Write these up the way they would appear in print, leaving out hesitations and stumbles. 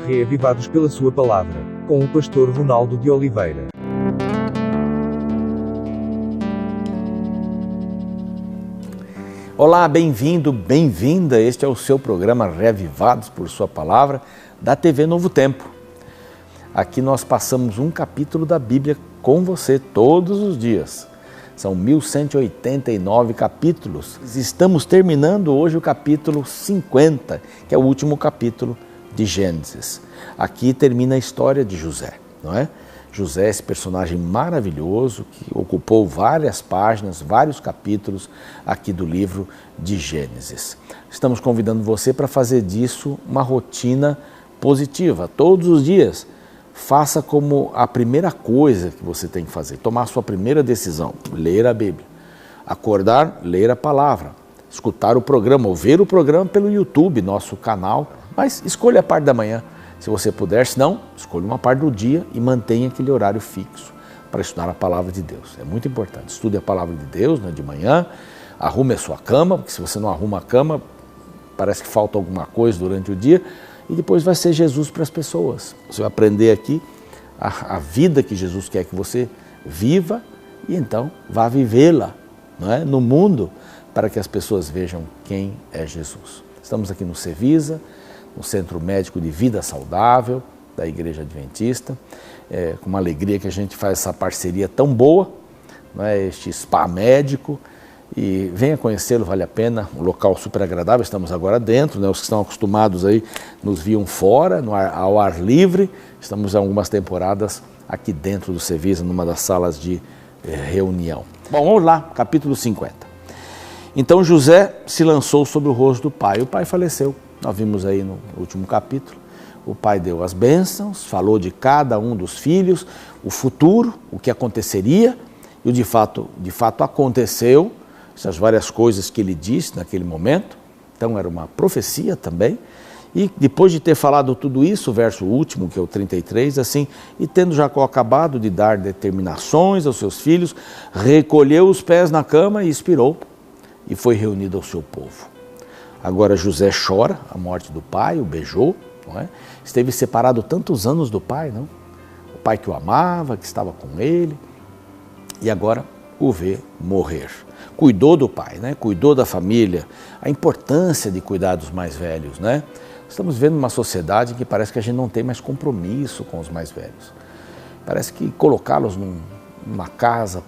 reavivados pela sua palavra, com o pastor Ronaldo de Oliveira. Olá, bem-vindo, bem-vinda. Este é o seu programa Reavivados por Sua Palavra, da TV Novo Tempo. Aqui nós passamos um capítulo da Bíblia com você todos os dias. São 1189 capítulos. Estamos terminando hoje o capítulo 50, que é o último capítulo de Gênesis. Aqui termina a história de José, não é? José, esse personagem maravilhoso que ocupou várias páginas, vários capítulos aqui do livro de Gênesis. Estamos convidando você para fazer disso uma rotina positiva. Todos os dias, faça como a primeira coisa que você tem que fazer, tomar a sua primeira decisão, ler a Bíblia. Acordar, ler a palavra, escutar o programa ou ver o programa pelo YouTube, nosso canal, mas escolha a parte da manhã. Se você puder, se não, escolha uma parte do dia e mantenha aquele horário fixo para estudar a palavra de Deus. É muito importante. Estude a palavra de Deus, né, de manhã, arrume a sua cama, porque se você não arruma a cama, parece que falta alguma coisa durante o dia, e depois vai ser Jesus para as pessoas. Você vai aprender aqui a vida que Jesus quer que você viva e então vá vivê-la, não é, no mundo, para que as pessoas vejam quem é Jesus. Estamos aqui no Cevisa, no Centro Médico de Vida Saudável da Igreja Adventista, com uma alegria que a gente faz essa parceria tão boa, não é? Este spa médico, e venha conhecê-lo, vale a pena, um local super agradável. Estamos agora dentro, né? Os que estão acostumados aí nos viam fora, ao ar livre. Estamos há algumas temporadas aqui dentro do Cevisa, numa das salas de reunião. Bom, vamos lá, capítulo 50. Então José se lançou sobre o rosto do pai, o pai faleceu. Nós vimos aí no último capítulo, o pai deu as bênçãos, falou de cada um dos filhos, o futuro, o que aconteceria, e de fato aconteceu, essas várias coisas que ele disse naquele momento. Então era uma profecia também. E depois de ter falado tudo isso, o verso último, que é o 33, assim, e tendo Jacó acabado de dar determinações aos seus filhos, recolheu os pés na cama e expirou, e foi reunido ao seu povo. Agora José chora a morte do pai, o beijou, não é? Esteve separado tantos anos do pai, não? O pai que o amava, que estava com ele, e agora o vê morrer. Cuidou do pai, né? Cuidou da família, a importância de cuidar dos mais velhos, né? Estamos vendo uma sociedade que parece que a gente não tem mais compromisso com os mais velhos. Parece que colocá-los numa casa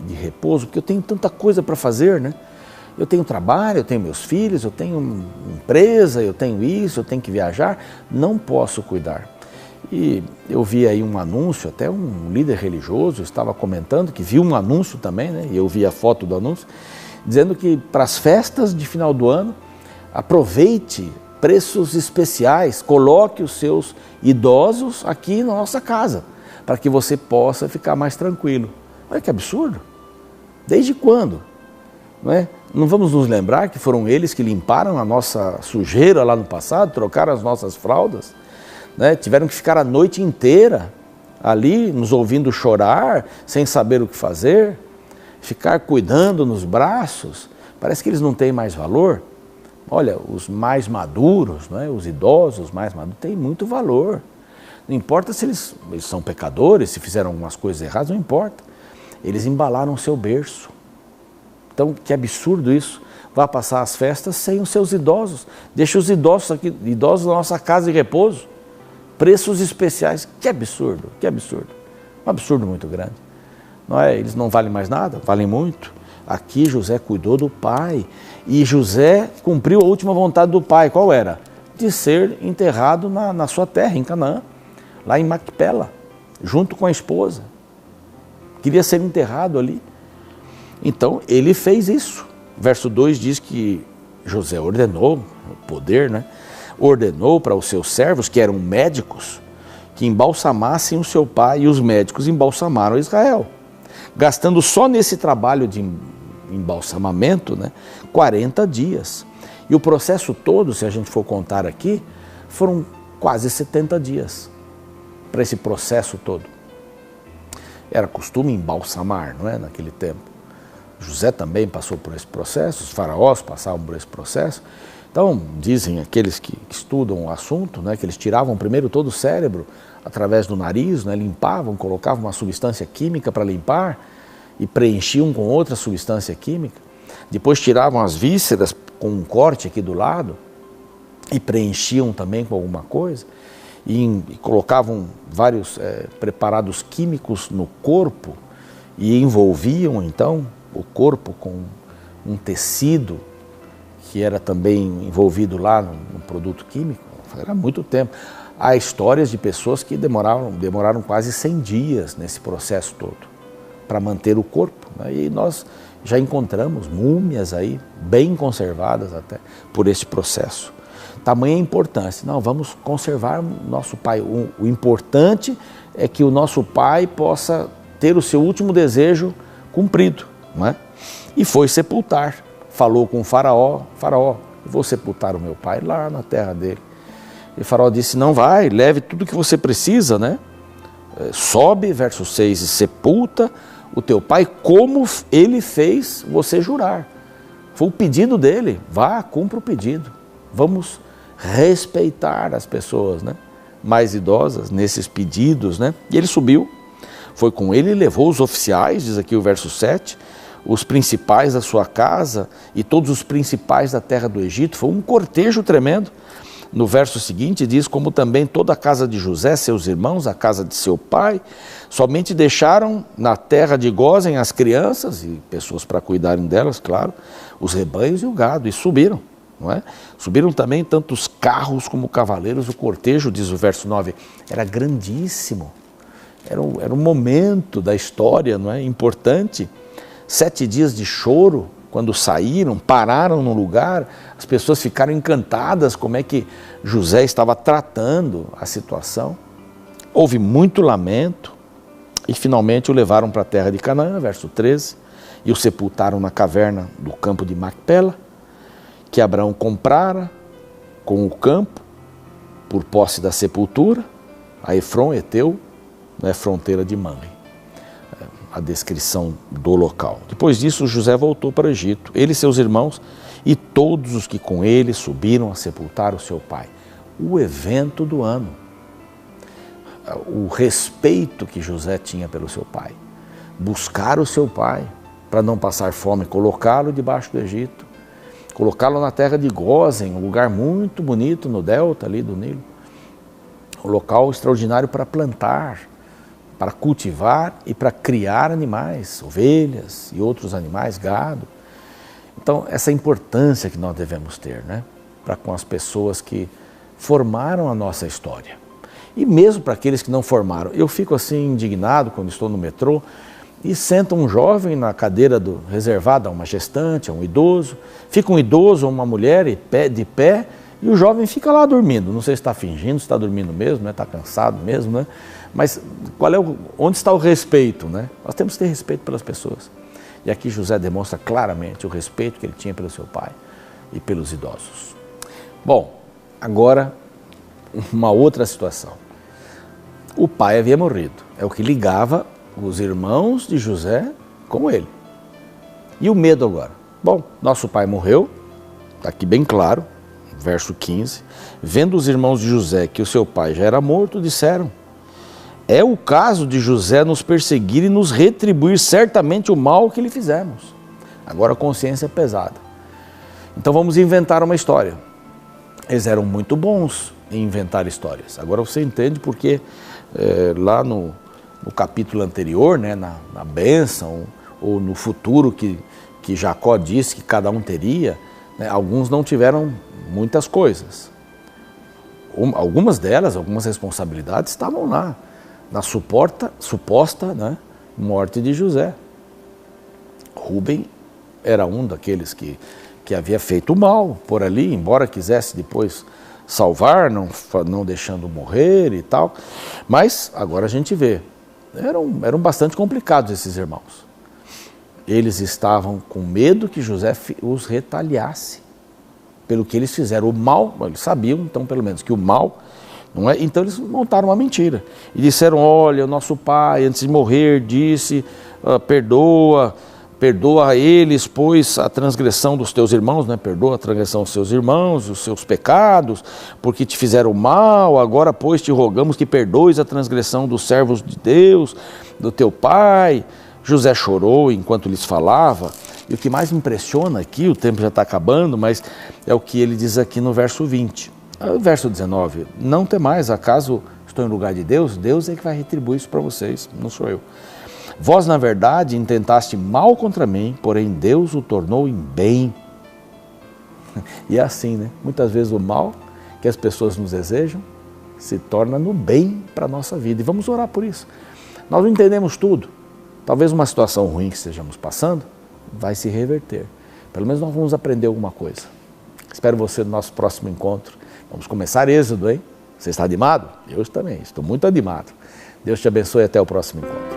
de repouso, porque eu tenho tanta coisa para fazer, né? Eu tenho trabalho, eu tenho meus filhos, eu tenho empresa, eu tenho isso, eu tenho que viajar, não posso cuidar. E eu vi aí um anúncio, até um líder religioso estava comentando, que viu um anúncio também, né? E eu vi a foto do anúncio, dizendo que para as festas de final do ano, aproveite preços especiais, coloque os seus idosos aqui na nossa casa, para que você possa ficar mais tranquilo. Olha que absurdo! Desde quando? Não é? Não vamos nos lembrar que foram eles que limparam a nossa sujeira lá no passado, trocaram as nossas fraldas, né? Tiveram que ficar a noite inteira ali nos ouvindo chorar, sem saber o que fazer, ficar cuidando nos braços. Parece que eles não têm mais valor. Olha, os mais maduros, não é? Os idosos mais maduros têm muito valor. Não importa se eles são pecadores, se fizeram algumas coisas erradas, não importa. Eles embalaram o seu berço. Então, que absurdo isso. Vá passar as festas sem os seus idosos. Deixa os idosos na nossa casa de repouso. Preços especiais. Que absurdo, que absurdo. Um absurdo muito grande. Não é? Eles não valem mais nada? Valem muito. Aqui José cuidou do pai. E José cumpriu a última vontade do pai. Qual era? De ser enterrado na sua terra, em Canaã. Lá em Macpela, junto com a esposa. Queria ser enterrado ali. Então, ele fez isso. Verso 2 diz que José ordenou, o poder, né? Ordenou para os seus servos, que eram médicos, que embalsamassem o seu pai, e os médicos embalsamaram Israel. Gastando só nesse trabalho de embalsamamento, né, 40 dias. E o processo todo, se a gente for contar aqui, foram quase 70 dias para esse processo todo. Era costume embalsamar, não é, naquele tempo. José também passou por esse processo, os faraós passavam por esse processo. Então, dizem aqueles que estudam o assunto, né, que eles tiravam primeiro todo o cérebro através do nariz, né, limpavam, colocavam uma substância química para limpar e preenchiam com outra substância química. Depois tiravam as vísceras com um corte aqui do lado e preenchiam também com alguma coisa e colocavam vários preparados químicos no corpo e envolviam então o corpo com um tecido que era também envolvido lá no produto químico. Era muito tempo. Há histórias de pessoas que demoraram quase 100 dias nesse processo todo para manter o corpo, né? E nós já encontramos múmias aí bem conservadas até por esse processo. Tamanha importância. Não, vamos conservar nosso pai. O importante é que o nosso pai possa ter o seu último desejo cumprido, não é? E foi sepultar. Falou com o faraó, faraó, eu vou sepultar o meu pai lá na terra dele. E o faraó disse, não vai, leve tudo que você precisa, né? Sobe, verso 6, e sepulta o teu pai como ele fez você jurar. Foi o pedido dele, vá, cumpra o pedido. Vamos respeitar as pessoas, né, mais idosas nesses pedidos, né? E ele subiu, foi com ele e levou os oficiais, diz aqui o verso 7, os principais da sua casa e todos os principais da terra do Egito. Foi um cortejo tremendo. No verso seguinte diz, como também toda a casa de José, seus irmãos, a casa de seu pai, somente deixaram na terra de Gósen as crianças e pessoas para cuidarem delas, claro, os rebanhos e o gado, e subiram, não é? Subiram também tanto os carros como cavaleiros, o cortejo, diz o verso 9, era grandíssimo, era um momento da história, não é? Importante. 7 dias de choro, quando saíram, pararam no lugar, as pessoas ficaram encantadas como é que José estava tratando a situação. Houve muito lamento e finalmente o levaram para a terra de Canaã, verso 13, e o sepultaram na caverna do campo de Macpela, que Abraão comprara com o campo por posse da sepultura, a Efron, Eteu, na fronteira de Mamre. A descrição do local. Depois disso, José voltou para o Egito, ele e seus irmãos, e todos os que com ele subiram a sepultar o seu pai. O evento do ano. O respeito que José tinha pelo seu pai. Buscar o seu pai para não passar fome, colocá-lo debaixo do Egito, colocá-lo na terra de Gósen, um lugar muito bonito no delta ali do Nilo. Um local extraordinário para plantar, para cultivar e para criar animais, ovelhas e outros animais, gado. Então, essa importância que nós devemos ter, né, para com as pessoas que formaram a nossa história. E mesmo para aqueles que não formaram. Eu fico assim indignado quando estou no metrô e senta um jovem na cadeira reservada a uma gestante, a um idoso, fica um idoso ou uma mulher de pé e o jovem fica lá dormindo. Não sei se está fingindo, se está dormindo mesmo, né? Está cansado mesmo, né? Mas onde está o respeito, né? Nós temos que ter respeito pelas pessoas. E aqui José demonstra claramente o respeito que ele tinha pelo seu pai e pelos idosos. Bom, agora uma outra situação. O pai havia morrido, é o que ligava os irmãos de José com ele. E o medo agora? Bom, nosso pai morreu, está aqui bem claro, verso 15. Vendo os irmãos de José que o seu pai já era morto, disseram, é o caso de José nos perseguir e nos retribuir certamente o mal que lhe fizemos. Agora a consciência é pesada. Então vamos inventar uma história. Eles eram muito bons em inventar histórias. Agora você entende porque lá no capítulo anterior, né, na bênção, ou no futuro que Jacó disse que cada um teria, né, alguns não tiveram muitas coisas. Algumas delas, algumas responsabilidades estavam lá, na suposta, né, morte de José. Rúben era um daqueles que havia feito o mal por ali, embora quisesse depois salvar, não deixando morrer e tal. Mas agora a gente vê, eram bastante complicados esses irmãos. Eles estavam com medo que José os retaliasse pelo que eles fizeram. O mal, eles sabiam então pelo menos que o mal, não é? Então eles montaram uma mentira e disseram, olha, o nosso pai antes de morrer disse, perdoa, perdoa a eles, pois, a transgressão dos teus irmãos, né? Perdoa a transgressão dos seus irmãos, os seus pecados, porque te fizeram mal. Agora, pois, te rogamos que perdoes a transgressão dos servos de Deus, do teu pai. José chorou enquanto lhes falava. E o que mais me impressiona aqui, o tempo já está acabando, mas é o que ele diz aqui no verso 20. Verso 19, não temais, acaso estou em lugar de Deus? Deus é que vai retribuir isso para vocês, não sou eu. Vós, na verdade, intentaste mal contra mim, porém Deus o tornou em bem. E é assim, né? Muitas vezes o mal que as pessoas nos desejam se torna no bem para a nossa vida. E vamos orar por isso. Nós não entendemos tudo. Talvez uma situação ruim que estejamos passando vai se reverter. Pelo menos nós vamos aprender alguma coisa. Espero você no nosso próximo encontro. Vamos começar Êxodo, hein? Você está animado? Eu também, estou muito animado. Deus te abençoe e até o próximo encontro.